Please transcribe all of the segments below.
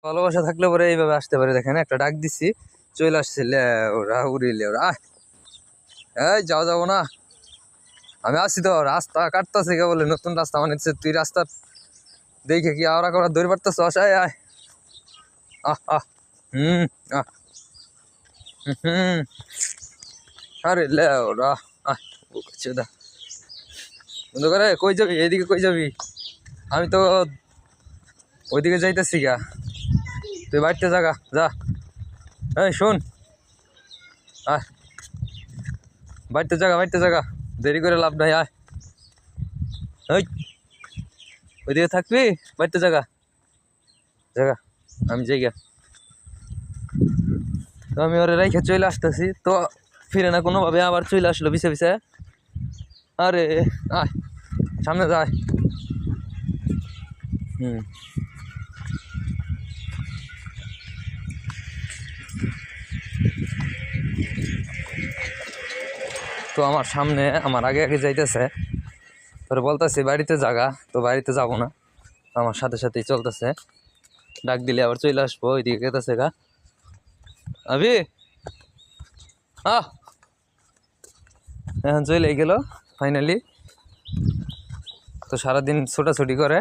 ভালোবাসা থাকলে পরে এইভাবে আসতে পারে। দেখেন একটা ডাক দিছি, চলে আসছে, ওরা উড়িলে ওরা। এই যাবো না, আমি আসছি তো, রাস্তা কাটতেছে কে বলে, নতুন রাস্তা মানে তুই রাস্তা দেখে কি আওড়া করা দৌড় পারতেছ? আয় আয়, আহ আহ, হুম, আহ, হুম, আরে লে ওরা, আহ, দা বন্ধু করে কই যাবি? এইদিকে কই যাবি? আমি তো ওইদিকে যাইতেছি গা, তুই বাড়িতে জাগা যা। এই শোন, আয় বাড়িতে জাগা, দেরি করে লাভ নাই, আয়। ওই ওইদিকে থাকবি, বাড়িতে জাগা, আমি যাই গা। তো আমি ওরে রেখে চলে আসতেছি, তো ফিরে না কোনোভাবে আবার চলে আসলো পিছে পিছে। আরে আয় সামনে যায়, হুম। তো আমার সামনে, আমার আগে আগে যাইতেছে, তোরে বলতেছি বাড়িতে জাগা, তো বাড়িতে যাবো না, আমার সাথে সাথেই চলতেছে। ডাক দিলে আবার চলে আসবো, ওইদিকে গেতেছে গা। আবি আহ, এখন চলে গেল ফাইনালি। তো সারাদিন ছোটাছুটি করে,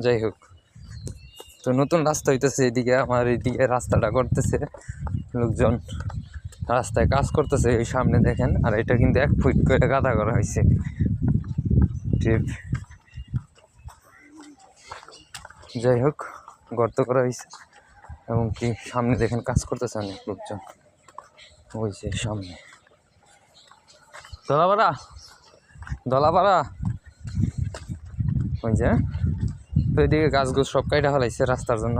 যাই হোক। তো নতুন রাস্তা হইতেছে এদিকে, আমার এইদিকে রাস্তাটা করতেছে লোকজন, রাস্তায় কাজ করতেছে এই সামনে দেখেন। আর এটা কিন্তু 1 ফুট করে গাদা করা হয়েছে, ঠিক। যাই হোক, গর্ত করা হয়েছে, এবং কি সামনে দেখেন কাজ করতেছে অনেক লোকজন, ওই যে সামনে দলাপাড়া ওই যে। তো এদিকে গাছগুছ সব কাইটা ফেলাইছে রাস্তার জন্য,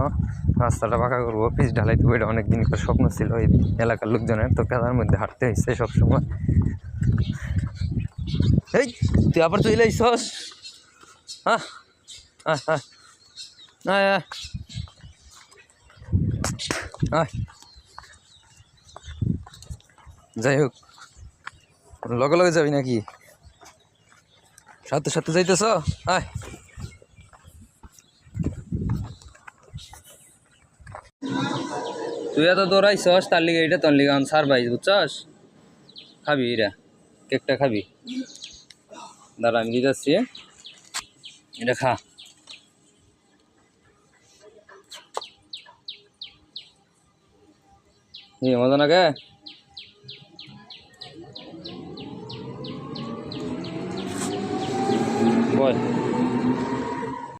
রাস্তাটা পাকা করবো, পিচ ঢালাই দেবো, এটা অনেকদিন করে স্বপ্ন ছিল এই এলাকার লোকজনের। তো কাদার মধ্যে হাঁটতে হয়েছে সবসময়। এই তুই আবার চলে আইসস, হ্যাঁ হ্যাঁ হ্যাঁ, আয় আয় আয়। যাই হোক, লগে লগে যাবি নাকি? সাথে সাথে যাইতেছ, আয়। তুই এত দৌড়াইছস, তার লিগে এটা তোর লিগে সার ভাই, বুঝছস? খাবি এরা, কেকটা খাবি? দাঁড়া আমি দিয়ে যাচ্ছি, এটা খা। মজা না গে? বল।